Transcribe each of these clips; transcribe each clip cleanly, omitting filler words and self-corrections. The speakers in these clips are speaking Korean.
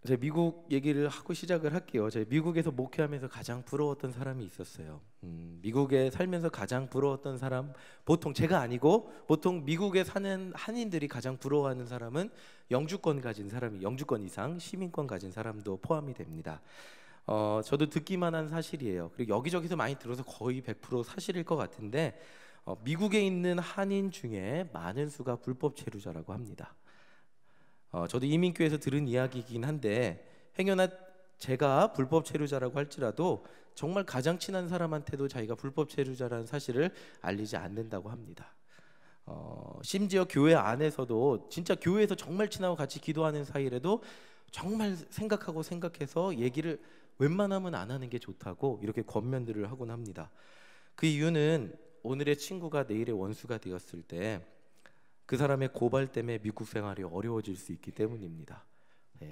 제가 미국 얘기를 하고 시작을 할게요. 제가 미국에서 목회하면서 가장 부러웠던 사람이 있었어요. 미국에 살면서 가장 부러웠던 사람, 보통 제가 아니고 보통 미국에 사는 한인들이 가장 부러워하는 사람은 영주권 가진 사람이, 영주권 이상 시민권 가진 사람도 포함이 됩니다. 저도 듣기만 한 사실이에요. 그리고 여기저기서 많이 들어서 거의 100% 사실일 것 같은데, 미국에 있는 한인 중에 많은 수가 불법 체류자라고 합니다. 저도 이민교에서 들은 이야기이긴 한데, 행여나 제가 불법 체류자라고 할지라도 정말 가장 친한 사람한테도 자기가 불법 체류자라는 사실을 알리지 않는다고 합니다. 심지어 교회 안에서도 진짜 교회에서 정말 친하고 같이 기도하는 사이라도 정말 생각해서 얘기를 웬만하면 안 하는 게 좋다고 이렇게 권면들을 하곤 합니다. 그 이유는 오늘의 친구가 내일의 원수가 되었을 때 그 사람의 고발 때문에 미국 생활이 어려워질 수 있기 때문입니다.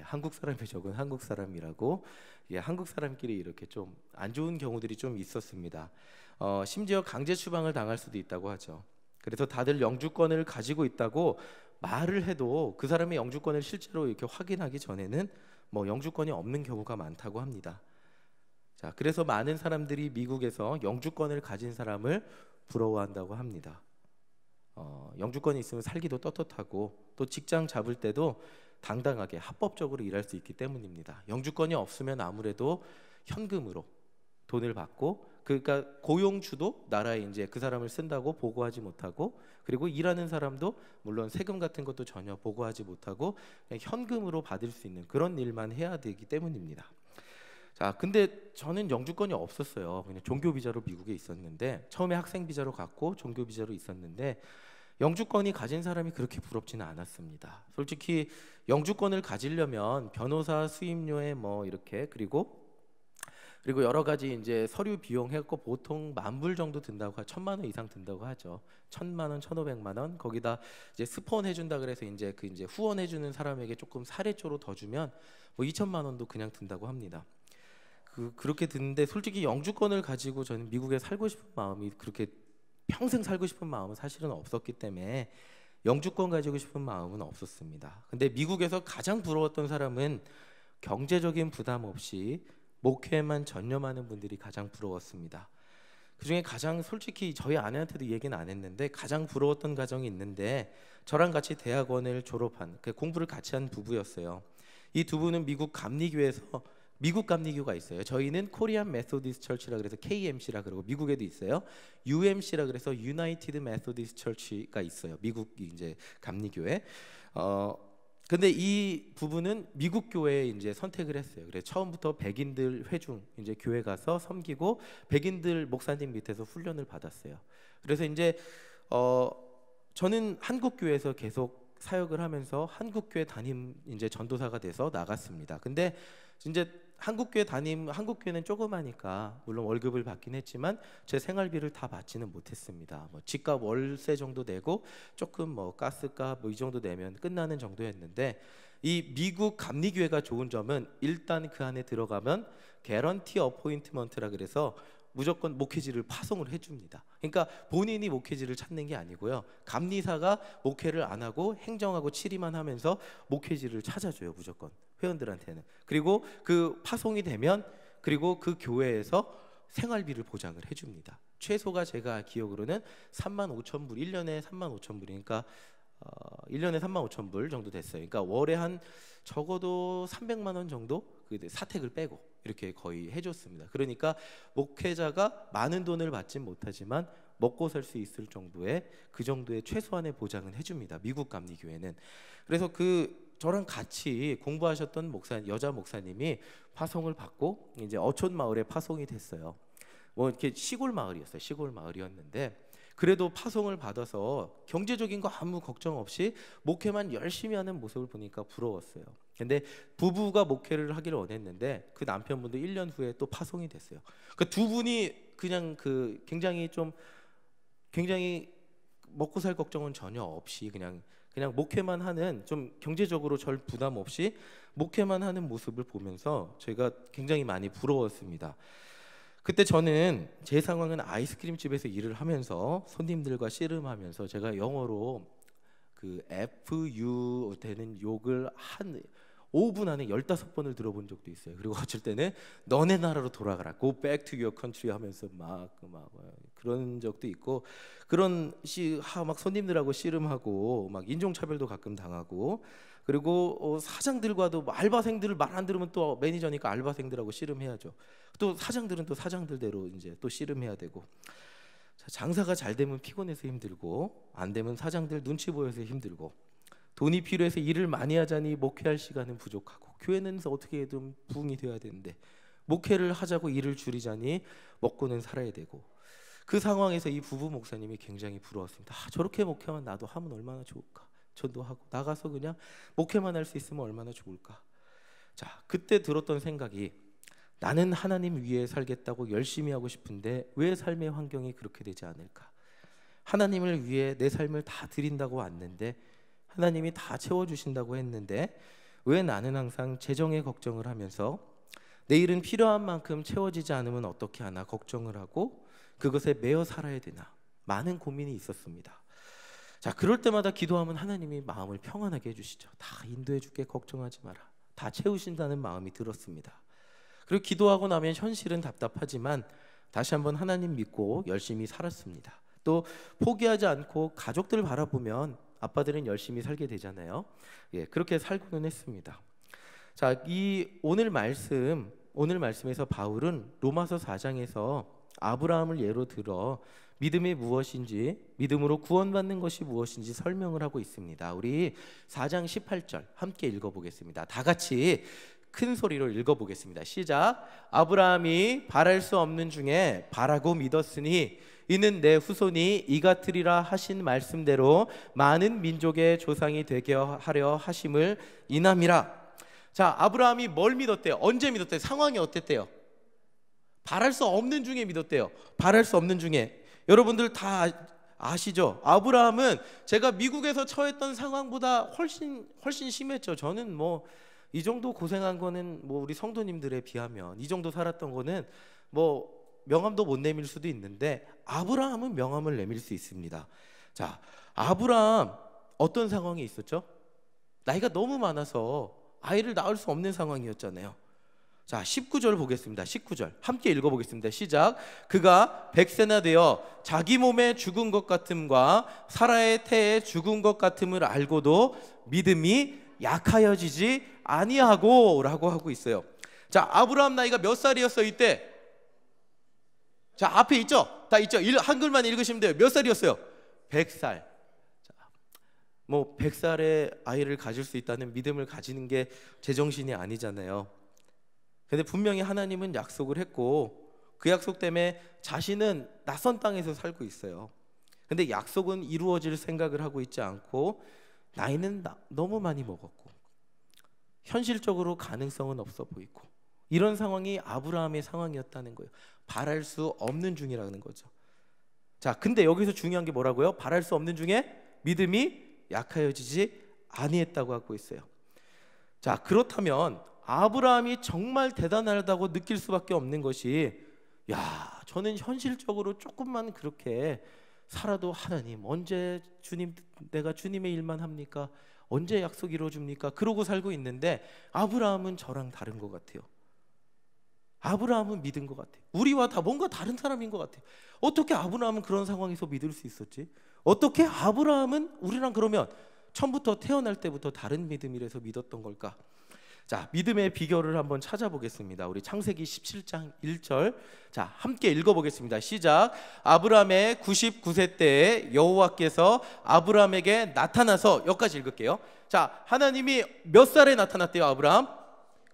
한국 사람의 적은 한국 사람이라고, 한국 사람끼리 이렇게 좀 안 좋은 경우들이 좀 있었습니다. 심지어 강제 추방을 당할 수도 있다고 하죠. 그래서 다들 영주권을 가지고 있다고 말을 해도 그 사람의 영주권을 실제로 이렇게 확인하기 전에는 뭐 영주권이 없는 경우가 많다고 합니다. 자, 그래서 많은 사람들이 미국에서 영주권을 가진 사람을 부러워한다고 합니다. 영주권이 있으면 살기도 떳떳하고 또 직장 잡을 때도 당당하게 합법적으로 일할 수 있기 때문입니다. 영주권이 없으면 아무래도 현금으로 돈을 받고, 그러니까 고용주도 나라에 이제 그 사람을 쓴다고 보고하지 못하고, 그리고 일하는 사람도 물론 세금 같은 것도 전혀 보고하지 못하고 그냥 현금으로 받을 수 있는 그런 일만 해야 되기 때문입니다. 자, 근데 저는 영주권이 없었어요. 그냥 종교 비자로 미국에 있었는데, 처음에 학생 비자로 갔고 종교 비자로 있었는데 영주권이 가진 사람이 그렇게 부럽지는 않았습니다. 솔직히 영주권을 가지려면 변호사 수임료에 뭐 이렇게 그리고 여러 가지 이제 서류 비용 해갖고 보통 10,000불 정도 든다고 1,000만 원 이상 든다고 하죠. 1,000만 원, 1,500만 원. 거기다 이제 스폰 해준다 그래서 이제 후원해주는 사람에게 조금 사례조로 더 주면 뭐 2,000만 원도 그냥 든다고 합니다. 그렇게 듣는데 솔직히 영주권을 가지고 저는 미국에 살고 싶은 마음이, 그렇게 평생 살고 싶은 마음은 사실은 없었기 때문에 영주권 가지고 싶은 마음은 없었습니다. 근데 미국에서 가장 부러웠던 사람은 경제적인 부담 없이 목회에만 전념하는 분들이 가장 부러웠습니다. 그중에 가장, 솔직히 저희 아내한테도 얘기는 안 했는데 가장 부러웠던 가정이 있는데, 저랑 같이 대학원을 졸업한, 공부를 같이 한 부부였어요. 이 두 분은 미국 감리교가 있어요. 저희는 코리안 메소디스트 처치라 그래서 KMC라 그러고, 미국에도 있어요. UMC라 그래서 유나이티드 메소디스트 처치가 있어요. 미국 이제 감리교회. 근데 이 부부는 미국 교회에 이제 선택을 했어요. 그래서 처음부터 백인들 회중 이제 교회 가서 섬기고 백인들 목사님 밑에서 훈련을 받았어요. 그래서 이제 저는 한국 교회에서 계속 사역을 하면서 한국 교회 담임 이제 전도사가 돼서 나갔습니다. 근데 이제 한국 교회는 조그마니까 물론 월급을 받긴 했지만 제 생활비를 다 받지는 못했습니다. 뭐 집값 월세 정도 내고 조금 뭐 가스값 뭐 이 정도 내면 끝나는 정도였는데, 이 미국 감리교회가 좋은 점은 일단 그 안에 들어가면 개런티 어포인트먼트라 그래서 무조건 목회지를 파송을 해줍니다. 그러니까 본인이 목회지를 찾는 게 아니고요, 감리사가 목회를 안 하고 행정하고 치리만 하면서 목회지를 찾아줘요, 무조건 회원들한테는. 그리고 그 파송이 되면 그리고 그 교회에서 생활비를 보장을 해줍니다. 최소가 제가 기억으로는 35,000불, 1년에 35,000불이니까 1년에 35,000불 정도 됐어요. 그러니까 월에 한 적어도 300만 원 정도 그 사택을 빼고 이렇게 거의 해줬습니다. 그러니까 목회자가 많은 돈을 받진 못하지만 먹고 살 수 있을 정도의 그 정도의 최소한의 보장은 해줍니다, 미국 감리교회는. 그래서 저랑 같이 공부하셨던 여자 목사님이 파송을 받고 이제 어촌 마을에 파송이 됐어요. 뭐 이렇게 시골 마을이었어요. 시골 마을이었는데 그래도 파송을 받아서 경제적인 거 아무 걱정 없이 목회만 열심히 하는 모습을 보니까 부러웠어요. 근데 부부가 목회를 하기를 원했는데 그 남편분도 1년 후에 또 파송이 됐어요. 그 두 분이 그냥 굉장히 먹고 살 걱정은 전혀 없이 그냥 목회만 하는, 좀 경제적으로 절 부담 없이 목회만 하는 모습을 보면서 제가 굉장히 많이 부러웠습니다. 그때 저는 제 상황은 아이스크림 집에서 일을 하면서 손님들과 씨름하면서 제가 영어로 그 FU 되는 욕을 5분 안에 15번을 들어본 적도 있어요. 그리고 어쩔 때는 너네 나라로 돌아가라, Go back to your country 하면서 막 그런 적도 있고, 그런 막 손님들하고 씨름하고 막 인종차별도 가끔 당하고, 그리고 사장들과도 알바생들을 말 안 들으면 또 매니저니까 알바생들하고 씨름해야죠. 또 사장들은 또 사장들대로 이제 또 씨름해야 되고. 장사가 잘 되면 피곤해서 힘들고, 안 되면 사장들 눈치 보여서 힘들고, 돈이 필요해서 일을 많이 하자니 목회할 시간은 부족하고, 교회는 어떻게든 부흥이 돼야 되는데 목회를 하자고 일을 줄이자니 먹고는 살아야 되고, 그 상황에서 이 부부 목사님이 굉장히 부러웠습니다. 저렇게 목회만 나도 하면 얼마나 좋을까. 저도 하고 나가서 그냥 목회만 할 수 있으면 얼마나 좋을까. 자, 그때 들었던 생각이, 나는 하나님 위에 살겠다고 열심히 하고 싶은데 왜 삶의 환경이 그렇게 되지 않을까. 하나님을 위해 내 삶을 다 드린다고 왔는데, 하나님이 다 채워주신다고 했는데 왜 나는 항상 재정의 걱정을 하면서 내일은 필요한 만큼 채워지지 않으면 어떻게 하나 걱정을 하고 그것에 매여 살아야 되나, 많은 고민이 있었습니다. 자, 그럴 때마다 기도하면 하나님이 마음을 평안하게 해주시죠. 다 인도해 줄게, 걱정하지 마라. 다 채우신다는 마음이 들었습니다. 그리고 기도하고 나면 현실은 답답하지만 다시 한번 하나님 믿고 열심히 살았습니다. 또 포기하지 않고 가족들 바라보면 아빠들은 열심히 살게 되잖아요. 예, 그렇게 살고는 했습니다. 자, 이 오늘 말씀에서 바울은 로마서 4장에서 아브라함을 예로 들어 믿음이 무엇인지, 믿음으로 구원받는 것이 무엇인지 설명을 하고 있습니다. 우리 4장 18절 함께 읽어보겠습니다. 다 같이 큰 소리로 읽어보겠습니다. 시작. 아브라함이 바랄 수 없는 중에 바라고 믿었으니 이는 내 후손이 이 같으리라 하신 말씀대로 많은 민족의 조상이 되게 하려 하심을 인함이라. 자, 아브라함이 뭘 믿었대요? 언제 믿었대요? 상황이 어땠대요? 바랄 수 없는 중에 믿었대요. 바랄 수 없는 중에. 여러분들 다 아시죠? 아브라함은 제가 미국에서 처했던 상황보다 훨씬 심했죠. 저는 뭐 이 정도 고생한 거는 뭐 우리 성도님들에 비하면, 이 정도 살았던 거는 뭐 명함도 못 내밀 수도 있는데 아브라함은 명함을 내밀 수 있습니다. 자, 아브라함 어떤 상황이 있었죠? 나이가 너무 많아서 아이를 낳을 수 없는 상황이었잖아요. 자, 19절 보겠습니다. 19절 함께 읽어보겠습니다. 시작. 그가 100세나 되어 자기 몸에 죽은 것 같음과 사라의 태에 죽은 것 같음을 알고도 믿음이 약하여지지 아니하고 라고 하고 있어요. 자, 아브라함 나이가 몇 살이었어 이때? 자, 앞에 있죠? 다 있죠? 한글만 읽으시면 돼요. 몇 살이었어요? 100살. 자, 뭐 100살의 아이를 가질 수 있다는 믿음을 가지는 게 제정신이 아니잖아요. 근데 분명히 하나님은 약속을 했고 그 약속 때문에 자신은 낯선 땅에서 살고 있어요. 근데 약속은 이루어질 생각을 하고 있지 않고 나이는 너무 많이 먹었고 현실적으로 가능성은 없어 보이고, 이런 상황이 아브라함의 상황이었다는 거예요. 바랄 수 없는 중이라는 거죠. 자, 근데 여기서 중요한 게 뭐라고요? 바랄 수 없는 중에 믿음이 약하여지지 아니했다고 하고 있어요. 자, 그렇다면 아브라함이 정말 대단하다고 느낄 수밖에 없는 것이, 야, 저는 현실적으로 조금만 그렇게 살아도 하나님 언제 주님, 내가 주님의 일만 합니까? 언제 약속 이루어줍니까? 그러고 살고 있는데 아브라함은 저랑 다른 것 같아요. 아브라함은 믿은 것 같아요. 우리와 다 뭔가 다른 사람인 것 같아요. 어떻게 아브라함은 그런 상황에서 믿을 수 있었지? 어떻게 아브라함은 우리랑 그러면 처음부터 태어날 때부터 다른 믿음이라서 믿었던 걸까? 자, 믿음의 비결을 한번 찾아보겠습니다. 우리 창세기 17장 1절 자, 함께 읽어보겠습니다. 시작. 아브라함의 99세 때에 여호와께서 아브라함에게 나타나서, 여기까지 읽을게요. 자, 하나님이 몇 살에 나타났대요? 아브라함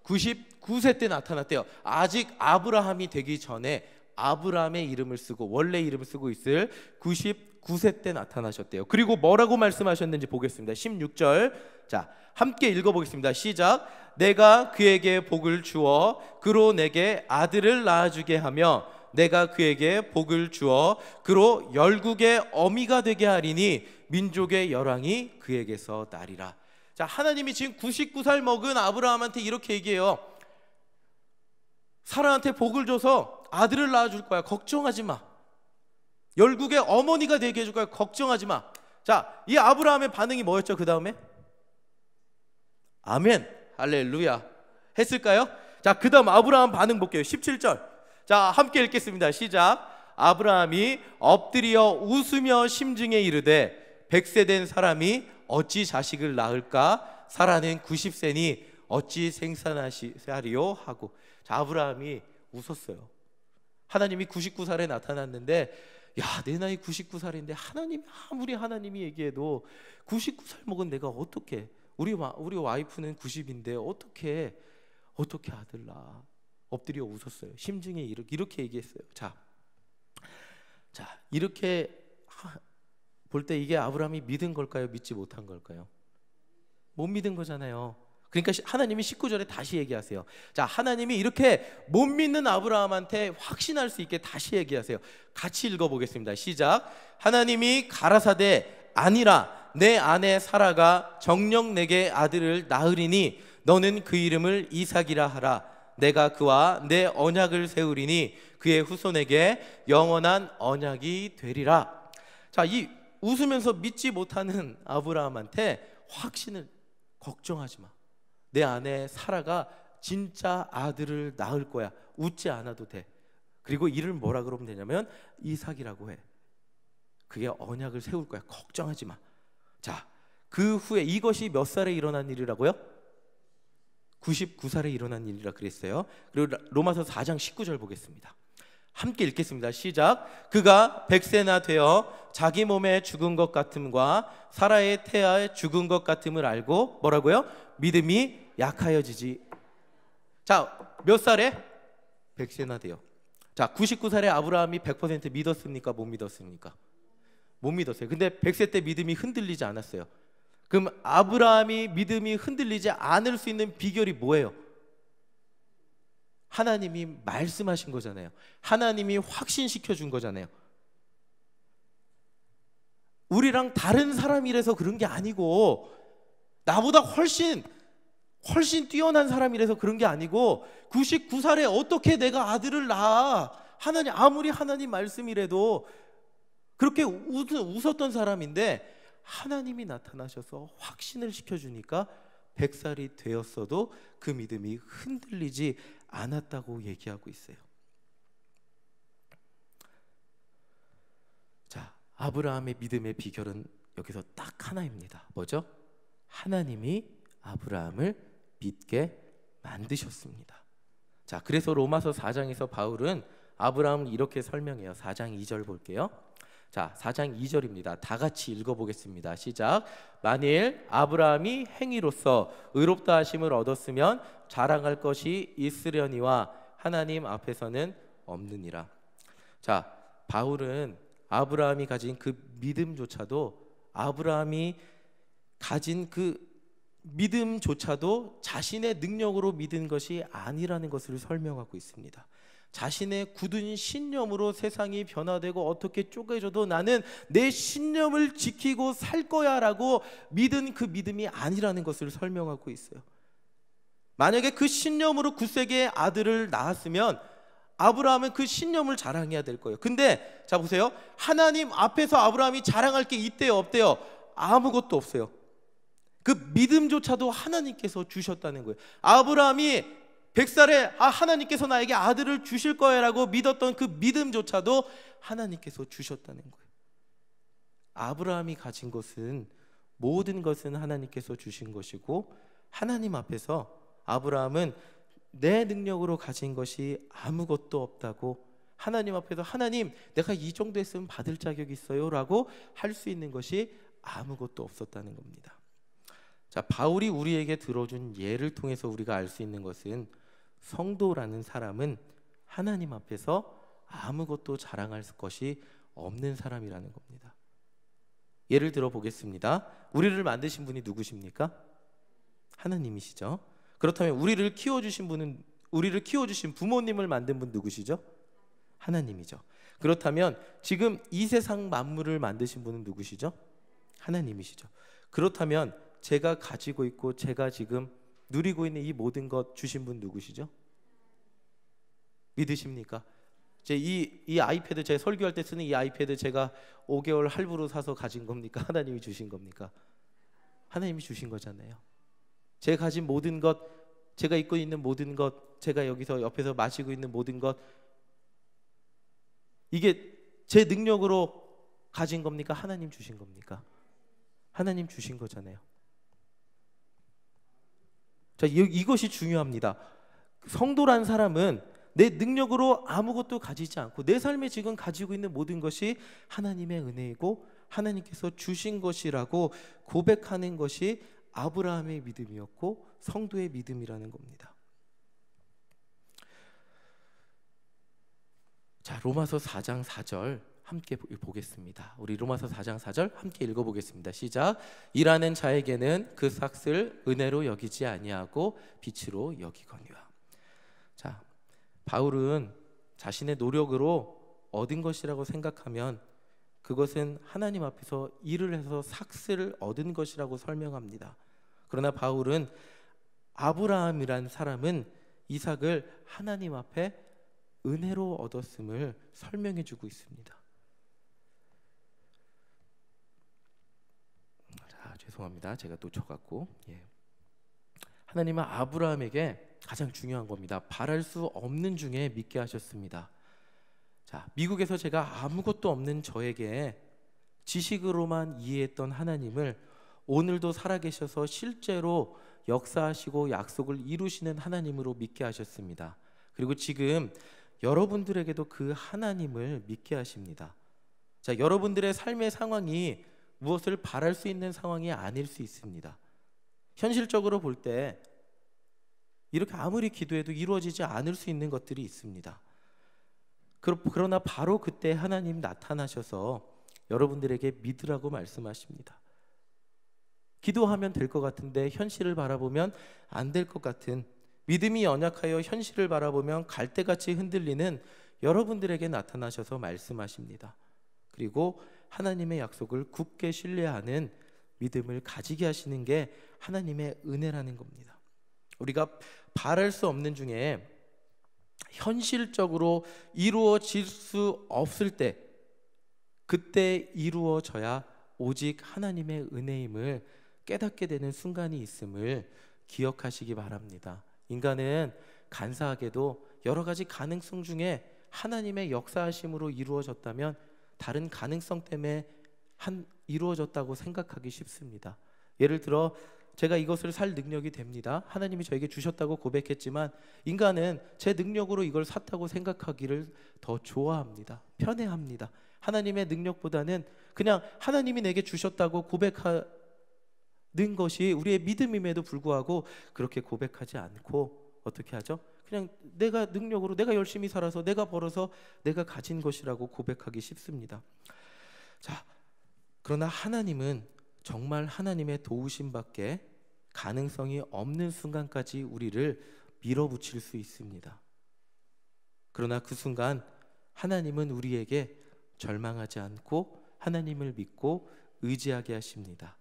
99세 때 나타났대요. 아직 아브라함이 되기 전에 아브라함의 이름을 쓰고 원래 이름을 쓰고 있을 99세 때 나타나셨대요. 그리고 뭐라고 말씀하셨는지 보겠습니다. 16절 자, 함께 읽어보겠습니다. 시작. 내가 그에게 복을 주어 그로 내게 아들을 낳아주게 하며 내가 그에게 복을 주어 그로 열국의 어미가 되게 하리니 민족의 열왕이 그에게서 나리라. 자, 하나님이 지금 99살 먹은 아브라함한테 이렇게 얘기해요. 사라한테 복을 줘서 아들을 낳아줄 거야. 걱정하지 마. 열국의 어머니가 되게 해줄 거야. 걱정하지 마. 자, 이 아브라함의 반응이 뭐였죠? 그 다음에 아멘. 할렐루야. 했을까요? 자, 그 다음 아브라함 반응 볼게요. 17절. 자, 함께 읽겠습니다. 시작. 아브라함이 엎드려 웃으며 심중에 이르되 100세 된 사람이 어찌 자식을 낳을까? 사라는 90세니 어찌 생산하리요? 하고. 자, 아브라함이 웃었어요. 하나님이 99살에 나타났는데, 야, 내 나이 99살인데 하나님이 아무리 하나님이 얘기해도 99살 먹은 내가 어떻게, 우리 와이프는 90인데 어떻게 아들 낳아? 엎드려 웃었어요. 심중에 이렇게 얘기했어요. 자, 이렇게 볼 때 이게 아브라함이 믿은 걸까요? 믿지 못한 걸까요? 못 믿은 거잖아요. 그러니까 하나님이 19절에 다시 얘기하세요. 자, 하나님이 이렇게 못 믿는 아브라함한테 확신할 수 있게 다시 얘기하세요. 같이 읽어보겠습니다. 시작. 하나님이 가라사대 아니라 내 아내 사라가 정녕 내게 아들을 낳으리니 너는 그 이름을 이삭이라 하라. 내가 그와 내 언약을 세우리니 그의 후손에게 영원한 언약이 되리라. 자, 이 웃으면서 믿지 못하는 아브라함한테 확신을, 걱정하지 마. 내 아내 사라가 진짜 아들을 낳을 거야. 웃지 않아도 돼. 그리고 이를 뭐라 그러면 되냐면 이삭이라고 해. 그게 언약을 세울 거야. 걱정하지 마. 자, 그 후에 이것이 몇 살에 일어난 일이라고요? 99살에 일어난 일이라 그랬어요. 그리고 로마서 4장 19절 보겠습니다. 함께 읽겠습니다. 시작. 그가 100세나 되어 자기 몸에 죽은 것 같음과 사라의 태아에 죽은 것 같음을 알고 뭐라고요? 믿음이 약하여지지. 자, 몇 살에? 100세나 돼요. 자, 99살에 아브라함이 100% 믿었습니까? 못 믿었습니까? 못 믿었어요. 근데 100세 때 믿음이 흔들리지 않았어요. 그럼 아브라함이 믿음이 흔들리지 않을 수 있는 비결이 뭐예요? 하나님이 말씀하신 거잖아요. 하나님이 확신시켜 준 거잖아요. 우리랑 다른 사람이라서 그런 게 아니고, 나보다 훨씬 뛰어난 사람이라서 그런 게 아니고, 99살에 어떻게 내가 아들을 낳아? 하나님, 아무리 하나님 말씀이라도 그렇게 웃었던 사람인데 하나님이 나타나셔서 확신을 시켜주니까 100살이 되었어도 그 믿음이 흔들리지 않았다고 얘기하고 있어요. 자, 아브라함의 믿음의 비결은 여기서 딱 하나입니다. 뭐죠? 하나님이 아브라함을 믿게 만드셨습니다. 자, 그래서 로마서 4장에서 바울은 아브라함을 이렇게 설명해요. 4장 2절 볼게요. 자, 4장 2절입니다. 다 같이 읽어보겠습니다. 시작. 만일 아브라함이 행위로서 의롭다 하심을 얻었으면 자랑할 것이 있으려니와 하나님 앞에서는 없느니라. 자, 바울은 아브라함이 가진 그 믿음조차도, 아브라함이 가진 그 믿음조차도 자신의 능력으로 믿은 것이 아니라는 것을 설명하고 있습니다. 자신의 굳은 신념으로 세상이 변화되고 어떻게 쪼개져도 나는 내 신념을 지키고 살 거야 라고 믿은 그 믿음이 아니라는 것을 설명하고 있어요. 만약에 그 신념으로 굳세게 아들을 낳았으면 아브라함은 그 신념을 자랑해야 될 거예요. 근데 자, 보세요. 하나님 앞에서 아브라함이 자랑할 게 있대요, 없대요? 아무것도 없어요. 그 믿음조차도 하나님께서 주셨다는 거예요. 아브라함이 100살에 하나님께서 나에게 아들을 주실 거야라고 믿었던 그 믿음조차도 하나님께서 주셨다는 거예요. 아브라함이 가진 것은, 모든 것은 하나님께서 주신 것이고, 하나님 앞에서 아브라함은 내 능력으로 가진 것이 아무것도 없다고, 하나님 앞에서 하나님, 내가 이 정도 했으면 받을 자격이 있어요 라고 할 수 있는 것이 아무것도 없었다는 겁니다. 자, 바울이 우리에게 들어준 예를 통해서 우리가 알 수 있는 것은, 성도라는 사람은 하나님 앞에서 아무것도 자랑할 것이 없는 사람이라는 겁니다. 예를 들어 보겠습니다. 우리를 만드신 분이 누구십니까? 하나님이시죠. 그렇다면 우리를 키워주신 부모님을 만든 분 누구시죠? 하나님이죠. 그렇다면 지금 이 세상 만물을 만드신 분은 누구시죠? 하나님이시죠. 그렇다면 제가 가지고 있고 제가 지금 누리고 있는 이 모든 것 주신 분 누구시죠? 믿으십니까? 이 아이패드, 제가 설교할 때 쓰는 이 아이패드 제가 5개월 할부로 사서 가진 겁니까? 하나님이 주신 겁니까? 하나님이 주신 거잖아요. 제가 가진 모든 것, 제가 입고 있는 모든 것, 제가 여기서 옆에서 마시고 있는 모든 것, 이게 제 능력으로 가진 겁니까? 하나님 주신 겁니까? 하나님 주신 거잖아요. 자, 이것이 중요합니다. 성도란 사람은 내 능력으로 아무것도 가지지 않고 내 삶에 지금 가지고 있는 모든 것이 하나님의 은혜이고 하나님께서 주신 것이라고 고백하는 것이 아브라함의 믿음이었고 성도의 믿음이라는 겁니다. 자, 로마서 4장 4절 함께 보겠습니다. 우리 로마서 4장 4절 함께 읽어보겠습니다. 시작. 일하는 자에게는 그 삭을 은혜로 여기지 아니하고 빛으로 여기거니와. 자, 바울은 자신의 노력으로 얻은 것이라고 생각하면 그것은 하나님 앞에서 일을 해서 삭을 얻은 것이라고 설명합니다. 그러나 바울은 아브라함이란 사람은 이삭을 하나님 앞에 은혜로 얻었음을 설명해 주고 있습니다. 자, 죄송합니다. 제가 놓쳐갖고. 하나님은 아브라함에게 가장 중요한 겁니다. 바랄 수 없는 중에 믿게 하셨습니다. 자, 미국에서 제가 아무것도 없는 저에게 지식으로만 이해했던 하나님을 오늘도 살아계셔서 실제로 역사하시고 약속을 이루시는 하나님으로 믿게 하셨습니다. 그리고 지금 여러분들에게도 그 하나님을 믿게 하십니다. 자, 여러분들의 삶의 상황이 무엇을 바랄 수 있는 상황이 아닐 수 있습니다. 현실적으로 볼 때 이렇게 아무리 기도해도 이루어지지 않을 수 있는 것들이 있습니다. 그러나 바로 그때 하나님 나타나셔서 여러분들에게 믿으라고 말씀하십니다. 기도하면 될 것 같은데 현실을 바라보면 안 될 것 같은, 믿음이 연약하여 현실을 바라보면 갈대같이 흔들리는 여러분들에게 나타나셔서 말씀하십니다. 그리고 하나님의 약속을 굳게 신뢰하는 믿음을 가지게 하시는 게 하나님의 은혜라는 겁니다. 우리가 바랄 수 없는 중에 현실적으로 이루어질 수 없을 때, 그때 이루어져야 오직 하나님의 은혜임을 깨닫게 되는 순간이 있음을 기억하시기 바랍니다. 인간은 간사하게도 여러 가지 가능성 중에 하나님의 역사하심으로 이루어졌다면 다른 가능성 때문에 이루어졌다고 생각하기 쉽습니다. 예를 들어 제가 이것을 살 능력이 됩니다. 하나님이 저에게 주셨다고 고백했지만 인간은 제 능력으로 이걸 샀다고 생각하기를 더 좋아합니다. 편해합니다. 하나님의 능력보다는 그냥 하나님이 내게 주셨다고 고백하는 것이 우리의 믿음임에도 불구하고 그렇게 고백하지 않고 어떻게 하죠? 그냥 내가 능력으로, 내가 열심히 살아서, 내가 벌어서 내가 가진 것이라고 고백하기 쉽습니다. 자, 그러나 하나님은 정말 하나님의 도우심밖에 가능성이 없는 순간까지 우리를 밀어붙일 수 있습니다. 그러나 그 순간 하나님은 우리에게 절망하지 않고 하나님을 믿고 의지하게 하십니다.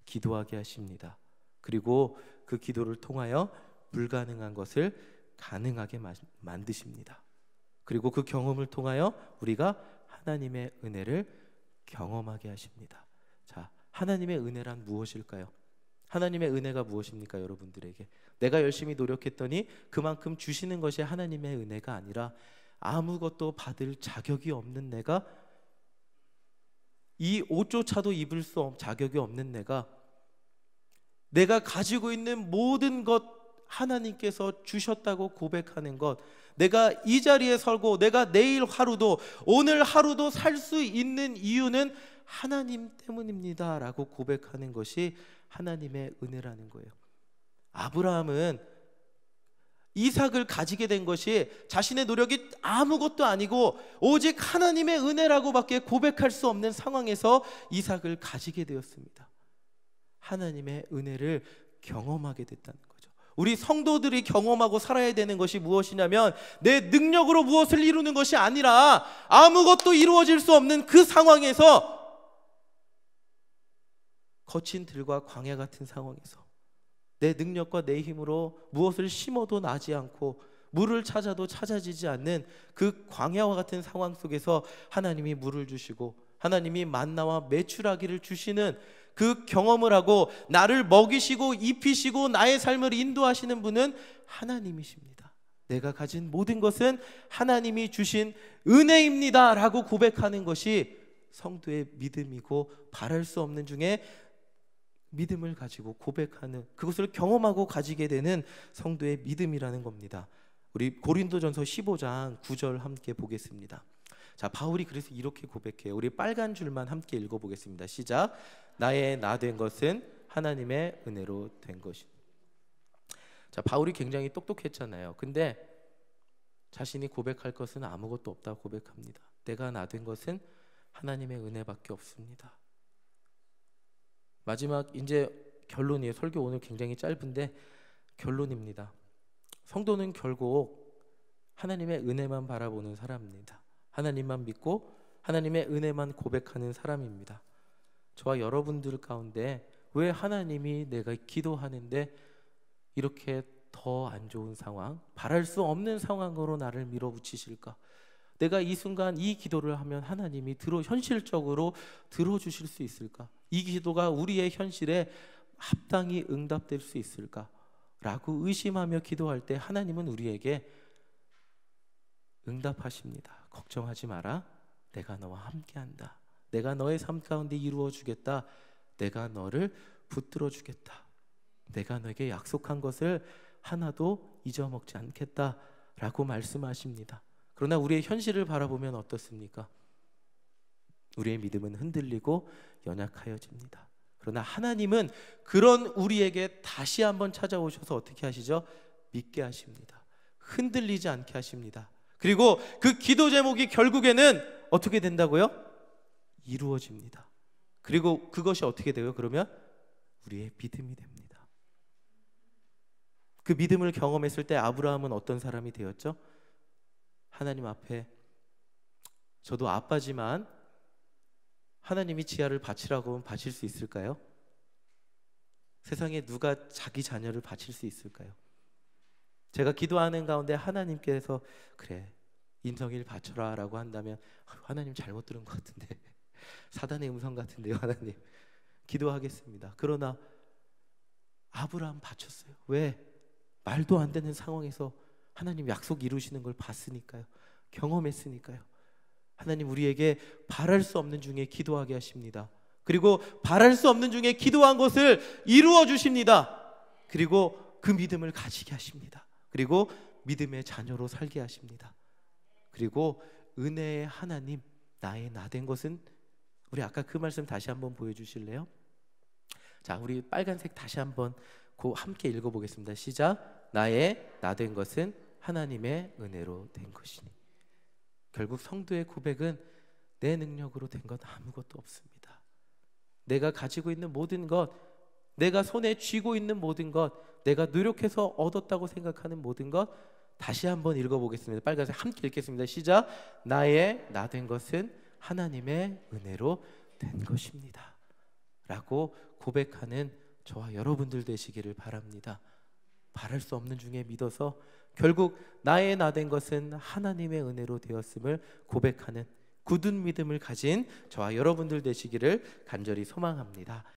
기도하게 하십니다. 그리고 그 기도를 통하여 불가능한 것을 가능하게 만드십니다. 그리고 그 경험을 통하여 우리가 하나님의 은혜를 경험하게 하십니다. 자, 하나님의 은혜란 무엇일까요? 하나님의 은혜가 무엇입니까? 여러분들에게 내가 열심히 노력했더니 그만큼 주시는 것이 하나님의 은혜가 아니라 아무것도 받을 자격이 없는 내가, 이 옷조차도 입을 수 없는 자격이 없는 내가 가지고 있는 모든 것 하나님께서 주셨다고 고백하는 것, 내가 이 자리에 서고 내가 내일 하루도 오늘 하루도 살 수 있는 이유는 하나님 때문입니다 라고 고백하는 것이 하나님의 은혜라는 거예요. 아브라함은 이삭을 가지게 된 것이 자신의 노력이 아무것도 아니고 오직 하나님의 은혜라고밖에 고백할 수 없는 상황에서 이삭을 가지게 되었습니다. 하나님의 은혜를 경험하게 됐다는 거죠. 우리 성도들이 경험하고 살아야 되는 것이 무엇이냐면 내 능력으로 무엇을 이루는 것이 아니라 아무것도 이루어질 수 없는 그 상황에서, 거친 들과 광야 같은 상황에서 내 능력과 내 힘으로 무엇을 심어도 나지 않고 물을 찾아도 찾아지지 않는 그 광야와 같은 상황 속에서 하나님이 물을 주시고 하나님이 만나와 메추라기를 주시는 그 경험을 하고 나를 먹이시고 입히시고 나의 삶을 인도하시는 분은 하나님이십니다. 내가 가진 모든 것은 하나님이 주신 은혜입니다 라고 고백하는 것이 성도의 믿음이고, 바랄 수 없는 중에 믿음을 가지고 고백하는, 그것을 경험하고 가지게 되는 성도의 믿음이라는 겁니다. 우리 고린도전서 15장 9절 함께 보겠습니다. 자, 바울이 그래서 이렇게 고백해요. 우리 빨간 줄만 함께 읽어보겠습니다. 시작. 나의 나 된 것은 하나님의 은혜로 된 것이. 자, 바울이 굉장히 똑똑했잖아요. 근데 자신이 고백할 것은 아무것도 없다고 고백합니다. 내가 나 된 것은 하나님의 은혜밖에 없습니다. 마지막 이제 결론이에요. 설교 오늘 굉장히 짧은데 결론입니다. 성도는 결국 하나님의 은혜만 바라보는 사람입니다. 하나님만 믿고 하나님의 은혜만 고백하는 사람입니다. 저와 여러분들 가운데 왜 하나님이 내가 기도하는데 이렇게 더 안 좋은 상황, 바랄 수 없는 상황으로 나를 밀어붙이실까? 내가 이 순간 이 기도를 하면 하나님이 현실적으로 들어주실 수 있을까? 이 기도가 우리의 현실에 합당히 응답될 수 있을까? 라고 의심하며 기도할 때 하나님은 우리에게 응답하십니다. 걱정하지 마라. 내가 너와 함께한다. 내가 너의 삶 가운데 이루어 주겠다. 내가 너를 붙들어 주겠다. 내가 너에게 약속한 것을 하나도 잊어먹지 않겠다 라고 말씀하십니다. 그러나 우리의 현실을 바라보면 어떻습니까? 우리의 믿음은 흔들리고 연약하여집니다. 그러나 하나님은 그런 우리에게 다시 한번 찾아오셔서 어떻게 하시죠? 믿게 하십니다. 흔들리지 않게 하십니다. 그리고 그 기도 제목이 결국에는 어떻게 된다고요? 이루어집니다. 그리고 그것이 어떻게 돼요? 그러면 우리의 믿음이 됩니다. 그 믿음을 경험했을 때 아브라함은 어떤 사람이 되었죠? 하나님 앞에 저도 아빠지만 하나님이 지하를 바치라고 하면 바칠 수 있을까요? 세상에 누가 자기 자녀를 바칠 수 있을까요? 제가 기도하는 가운데 하나님께서 그래 인성일 바쳐라 라고 한다면 하나님 잘못 들은 것 같은데 사단의 음성 같은데요 하나님, 기도하겠습니다. 그러나 아브라함 바쳤어요. 왜? 말도 안 되는 상황에서 하나님 약속 이루시는 걸 봤으니까요. 경험했으니까요. 하나님 우리에게 바랄 수 없는 중에 기도하게 하십니다. 그리고 바랄 수 없는 중에 기도한 것을 이루어 주십니다. 그리고 그 믿음을 가지게 하십니다. 그리고 믿음의 자녀로 살게 하십니다. 그리고 은혜의 하나님, 나의 나 된 것은, 우리 아까 그 말씀 다시 한번 보여주실래요? 자, 우리 빨간색 다시 한번 함께 읽어보겠습니다. 시작. 나의 나 된 것은 하나님의 은혜로 된 것이니. 결국 성도의 고백은 내 능력으로 된 것 아무것도 없습니다. 내가 가지고 있는 모든 것, 내가 손에 쥐고 있는 모든 것, 내가 노력해서 얻었다고 생각하는 모든 것, 다시 한번 읽어보겠습니다. 빨간색 함께 읽겠습니다. 시작. 나의 나 된 것은 하나님의 은혜로 된 것입니다 라고 고백하는 저와 여러분들 되시기를 바랍니다. 바랄 수 없는 중에 믿어서 결국 나의 나 된 것은 하나님의 은혜로 되었음을 고백하는 굳은 믿음을 가진 저와 여러분들 되시기를 간절히 소망합니다.